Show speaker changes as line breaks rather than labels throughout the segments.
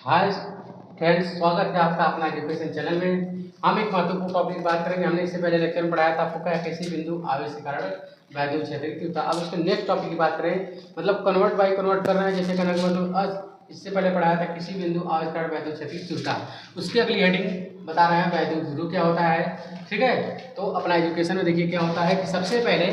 Hi friends, स्वागत है आपका अपना एजुकेशन चैनल में। हम एक महत्वपूर्ण टॉपिक की बात करेंगे। हमने इससे पहले लेक्चर में पढ़ाया था आपको क्या, किसी बिंदु आवेश के कारण वैद्युत क्षेत्र की तीव्रता। अब इसके नेक्स्ट टॉपिक की बात करें, मतलब कन्वर्ट बाई कन्वर्ट कर रहे हैं। जैसे कहने का मतलब आज इससे पहले पढ़ाया था किसी बिंदु आवेश के कारण वैद्युत क्षेत्र की तीव्रता, उसकी अगली हेडिंग बता रहे हैं वैद्युत ध्रुव क्या होता है। ठीक है, तो अपना एजुकेशन में देखिए क्या होता है कि सबसे पहले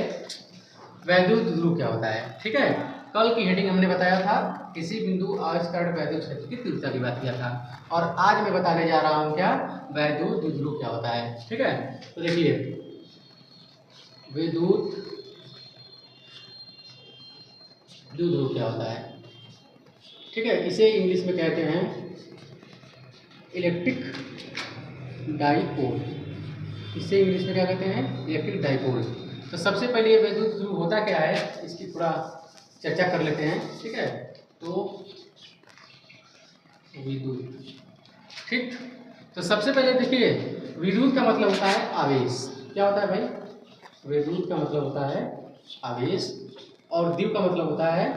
वैद्युत ध्रुव क्या होता है। ठीक है, कल की हेडिंग हमने बताया था किसी बिंदु आवेश के कारण वैद्युत क्षेत्र की तीव्रता की बात किया था, और आज मैं बताने जा रहा हूं क्या, वैद्युत द्विध्रुव क्या होता है। ठीक है, तो देखिए विद्युत द्विध्रुव क्या होता है। ठीक है, इसे इंग्लिश में कहते हैं इलेक्ट्रिक डाइपोल। इसे इंग्लिश में क्या कहते हैं, इलेक्ट्रिक डाइपोल। तो सबसे पहले ये वैद्युत ध्रुव होता क्या है, इसकी थोड़ा चर्चा कर लेते हैं। ठीक है, तो विद्युत, ठीक, तो सबसे पहले देखिए विद्युत का मतलब होता है आवेश। क्या होता है भाई, विद्युत का मतलब होता है आवेश, और द्विव का मतलब होता है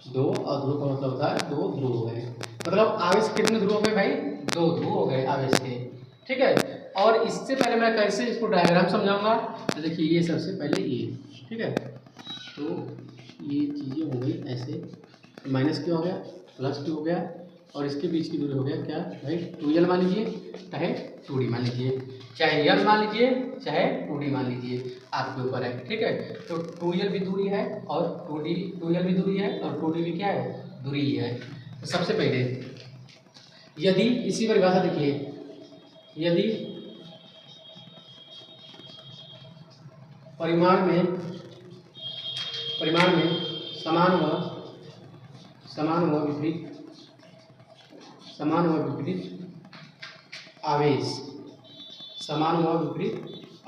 दो, और ध्रुव का मतलब होता है दो ध्रुव हो गए। मतलब आवेश कितने ध्रुव हो गए भाई, दो ध्रुव हो गए आवेश के। ठीक है, और इससे पहले मैं कैसे इसको डायग्राम समझाऊंगा। तो देखिए ये सबसे पहले ये, ठीक है, तो ये चीज़ें हो गई ऐसे, माइनस क्यू हो गया, प्लस क्यू हो गया, और इसके बीच की दूरी हो गया क्या भाई, 2l मान लीजिए, चाहे 2d मान लीजिए, चाहे l मान लीजिए, चाहे 2d मान लीजिए, आपके ऊपर है। ठीक है, तो 2l भी दूरी है और 2l भी दूरी है और 2d भी क्या है, दूरी ही है। तो सबसे पहले यदि इसी परिभाषा देखिए, यदि परिमाण में समान व विपरीत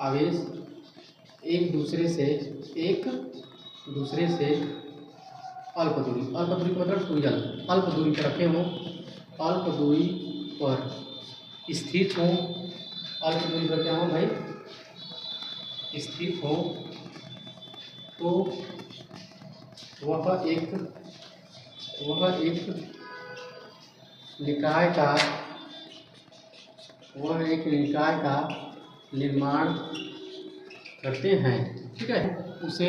आवेश एक दूसरे से अल्प दूरी का मतलब 2l, अल्प दूरी पर रखे हों, अल्प दूरी पर स्थित हों, अल्प दूरी पर क्या हो भाई, स्थित हो, तो वह एक निकाय का निर्माण करते हैं। ठीक है, उसे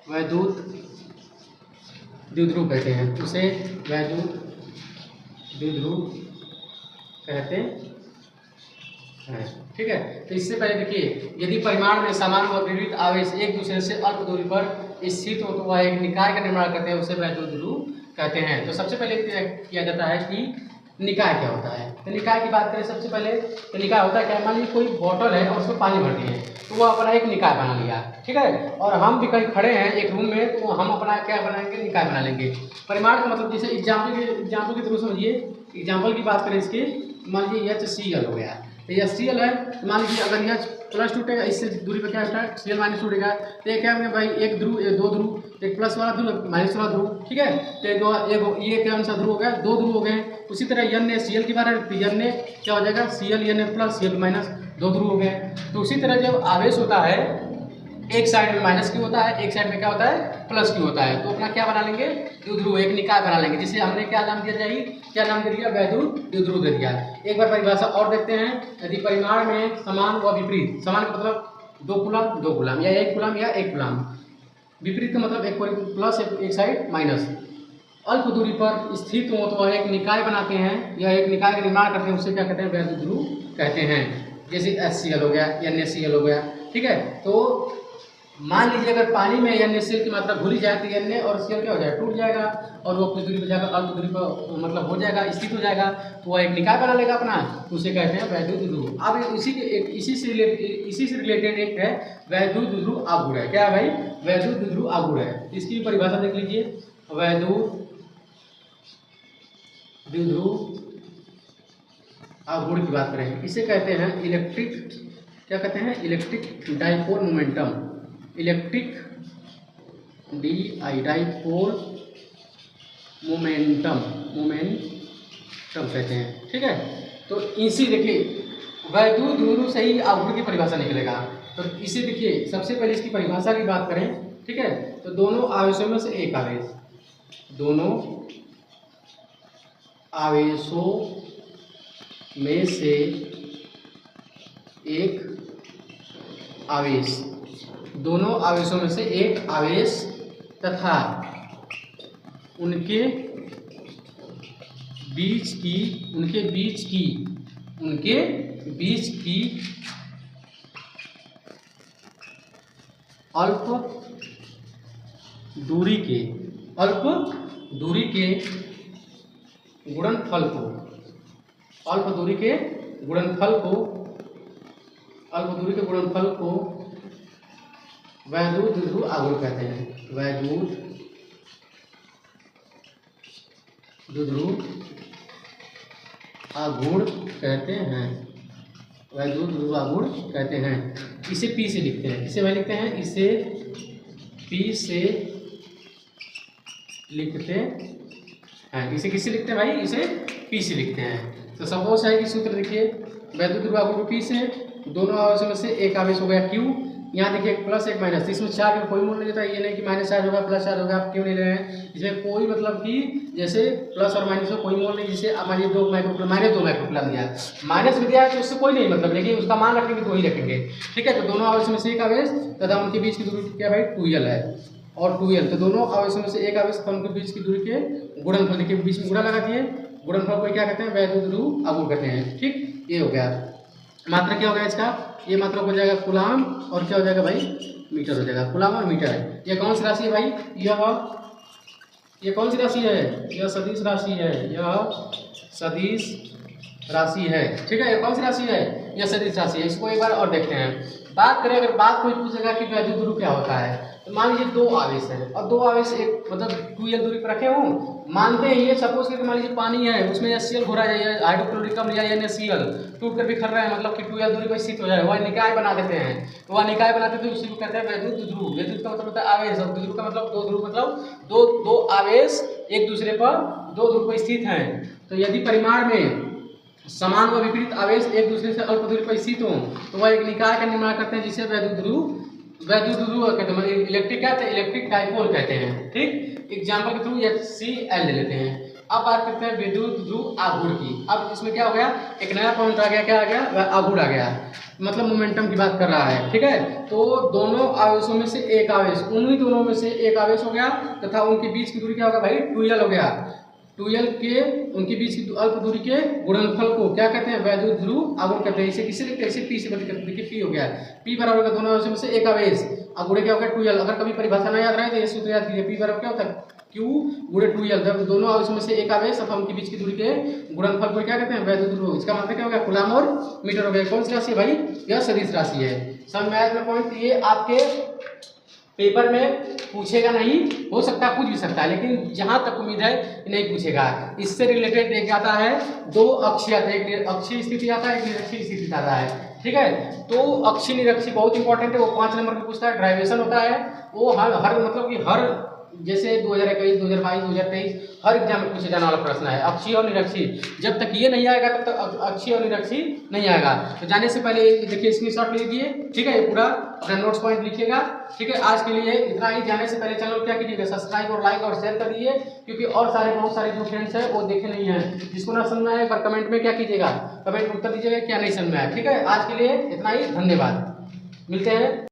वैद्युत द्विध्रुव कहते हैं, ठीक है, तो इससे पहले देखिए यदि परिमाण में समान व विपरीत आवेश एक दूसरे से अल्प दूरी पर स्थित हो तो वह एक निकाय का निर्माण करते हैं, उसे वैद्युत ध्रुव कहते हैं। तो सबसे पहले किया जाता है कि निकाय क्या होता है। तो निकाय की बात करें सबसे पहले, तो निकाय होता है क्या, मान लीजिए कोई बोतल है और उसमें पानी भर दिए, तो वो अपना एक निकाय बना लिया। ठीक है, और हम भी कहीं खड़े हैं एक रूम में, तो हम अपना क्या बनाएंगे, निकाय बना लेंगे। परिमाण का मतलब जैसे एग्जाम्पल के थ्रू समझिए, एग्जाम्पल की बात करें इसकी, मान लीजिए HCl हो गया, तो HCl है, तो मान लीजिए अगर यह प्लस टूटेगा, इससे दूरी पर क्या होता है, Cl माइनस टूटेगा, तो ये क्या होगा भाई, एक ध्रुव, दो ध्रुव, एक प्लस वाला ध्रुव, माइनस वाला ध्रुव। ठीक है, तो ये क्या सा ध्रुव हो गया, दो ध्रुव हो गए। उसी तरह N ने Cl की बात है, तो N ने क्या हो जाएगा, Cl N plus Cl minus, दो ध्रुव हो गए। तो उसी तरह जब आवेश होता है, एक साइड में माइनस क्यू होता है, एक साइड में क्या होता है, प्लस क्यू होता है, तो अपना क्या बना लेंगे, द्विध्रुव, एक निकाय बना लेंगे, जिसे हमने क्या नाम दिया जाएगी, क्या नाम दे दिया, वैद्युत द्विध्रुव दे दिया। एक बार परिभाषा और देखते हैं, यदि परिमाण में समान व विपरीत, समान का मतलब 2 कूलम या 1 कूलम, विपरीत का मतलब एक प्लस एक साइड माइनस, अल्प दूरी पर स्थित हो तो वह एक निकाय बनाते हैं, या एक निकाय का निर्माण करते हैं, उसे क्या कहते हैं, वैद्युत ध्रुव कहते हैं। जैसे HCl हो गया, NaCl हो गया। ठीक है, तो मान लीजिए अगर पानी में NaCl की मात्रा भूली जाए तो Na और Cl क्या हो जाएगा, टूट जाएगा, और वो कुछ दूरी पर जाकर अल्प दूरी पर मतलब हो जाएगा, स्थित हो जाएगा, तो वह एक निकाय बना लेगा अपना, उसे कहते हैं वैद्युत ध्रुव। अब इसी से रिलेटेड एक है वैद्युत ध्रुव आघूर्ण है। क्या है भाई, वैद्युत ध्रुव आघूर्ण है। इसकी परिभाषा देख लीजिए, वैद्युत द्विध्रुव आघूर्ण की बात करें, इसे कहते हैं इलेक्ट्रिक, क्या कहते हैं, electric dipole momentum, electric dipole momentum कहते हैं। ठीक है, तो इसी देखिए वैद्युत द्विध्रुव से ही आघूर्ण की परिभाषा निकलेगा। तो इसे देखिए सबसे पहले इसकी परिभाषा की बात करें। ठीक है, तो दोनों आवेशों में से एक आवेश, दोनों आवेशों में से एक आवेश, दोनों आवेशों में से एक आवेश तथा उनके बीच की अल्प दूरी के गुणनफल को वैद्युत द्विध्रुव आघूर्ण कहते हैं। वैद्युत द्विध्रुव आघूर्ण कहते हैं। इसे P से लिखते हैं। किसे भाई लिखते हैं? इसे P से लिखते हैं। इसे किससे लिखते हैं भाई? इसे P से लिखते हैं। तो सपोज है कि सूत्र देखिए, वैद्युत द्विध्रुव आघूर्ण P से दोनों आवेशों में से एक आवेश हो गया Q। यहाँ देखिए एक प्लस एक माइनस, इसमें चार्ज में कोई मूल नहीं देता। ये नहीं कि माइनस चार्ज होगा प्लस चार्ज होगा, आप क्यों नहीं ले रहे हैं? इसमें कोई मतलब कि जैसे प्लस और माइनस में कोई मूल नहीं। जैसे मान लीजिए 2 माइक्रोकूलम माइनस 2 माइक्रोकूलम दिया है, माइनस भी दिया है तो उससे कोई नहीं मतलब, लेकिन उसका मान रखेंगे तो वही रखेंगे। ठीक है, तो दोनों आवेशों में से एक आवेश तथा उनके बीच की दूरी क्या भाई? 2l है और 2l। तो दोनों आवेशों में से एक आवेश तथा उनके बीच की दूरी के गुणनफल, देखिए बीच में गुणा लगा दिए, गुणनफल को क्या कहते हैं? वैद्युत द्विध्रुव आघूर्ण कहते हैं। ठीक, ये हो गया। मात्रा क्या हो गया इसका? ये मात्रा हो जाएगा कूलाम और क्या हो जाएगा भाई? मीटर हो जाएगा। कूलाम और मीटर है। ये कौन सी राशि है भाई? ये कौन सी राशि है? यह सदिश राशि है। ठीक है, ये कौन सी राशि है? यह सदिश राशि है। इसको एक बार और देखते हैं। बात करें, अगर बात कोई पूछेगा कि वैद्युत द्विध्रुव क्या होता है, तो मान लीजिए 2 आवेश है और 2 आवेश एक मतलब 2l दूरी पर रखे हों। मानते हैं ये सपोज करके मान लीजिए पानी है, उसमें HCl घोरा जाए, हाइड्रोक्लोरिक अम्ल या NaCl टूट कर बिखर रहा है, मतलब कि 2l दूरी पर स्थित हो जाए, वह निकाय बना देते हैं। तो वह निकाय बनाते थे, उसी को कहते हैं वैद्युत द्विध्रुव। वैद्युत का मतलब होता है आवेश और द्विध्रुव का मतलब दो ध्रुव, मतलब दो आवेश एक दूसरे पर 2 ध्रुव पर स्थित हैं। तो यदि परिमाण में समान व विपरीत आवेश एक दूसरे से अल्प दूरी पर स्थित हों तो वह एक निकाय का निर्माण करते हैं, जिसे वैद्युत द्विध्रुव कहते हैं। इलेक्ट्रिक क्या है? इलेक्ट्रिक डाइपोल कहते हैं। ठीक, एग्जाम्पल के थ्रू HCl ले लेते हैं। अब बात करते हैं विद्युत द्विध्रुव आघूर्ण की। अब इसमें क्या हो गया? एक नया पॉइंट आ गया। क्या आ गया? आघूर्ण आ गया, मतलब मोमेंटम की बात कर रहा है। ठीक है, तो दोनों आवेशों में से एक आवेश, उन्हीं दोनों में से एक आवेश हो गया तथा उनके बीच की दूरी क्या होगा भाई? 2l हो गया। 2l के उनके बीच की अल्प दूरी के गुणनफल को क्या कहते हैं? वैद्युत द्विध्रुव आघूर्ण कहते हैं। इसे किससे लिखते हैं? इसे P से लिखते हैं। देखिए P हो गया, P बराबर का दोनों आवेशों में से एक आवेश, आघूर्ण क्या हो गया? 2l। अगर कभी परिभाषा ना याद रहे तो ये सूत्र याद कीजिए। P बराबर क्या होता है? Q गुणे 2l। जब दोनों आवेशों में से एक आवेश तथा उनके बीच की दूरी के गुणनफल को क्या कहते हैं? वैद्युत द्विध्रुव। इसका मतलब क्या हो गया? कूलाम और मीटर हो गया। कौन सी राशि है भाई? यह सदिश राशि है। सब मैथ में पॉइंट ये आपके पेपर में पूछेगा नहीं, हो सकता है पूछ भी सकता है, लेकिन जहां तक उम्मीद है नहीं पूछेगा। इससे रिलेटेड एक आता है 2 अक्षीय, एक अक्षीय स्थिति आता है, एक निरक्षीय स्थिति आता है। ठीक है, तो अक्षीय निरक्षीय बहुत इंपॉर्टेंट है, वो 5 नंबर में पूछता है। ड्राइवेशन होता है वो हर मतलब कि हर जैसे 2021, 2022, 2023 हर एग्जाम में पूछे जाने वाला प्रश्न है अक्षीय और निरक्षीय। जब तक ये नहीं आएगा तब तक अक्षीय और निरक्षीय नहीं आएगा। तो जाने से पहले देखिए स्क्रीनशॉट लीजिए। ठीक है, ये पूरा अपना नोट्स पॉइंट लिखिएगा। ठीक है, आज के लिए इतना ही। जाने से पहले चैनल क्या कीजिएगा? सब्सक्राइब और लाइक और शेयर कर दीजिए, क्योंकि और बहुत सारे जो फ्रेंड्स हैं वो देखे नहीं हैं। जिसको ना समझ में आए एक बार कमेंट में क्या कीजिएगा? कमेंट में उत्तर दीजिएगा क्या नहीं समझ में आया। ठीक है, आज के लिए इतना ही। धन्यवाद, मिलते हैं।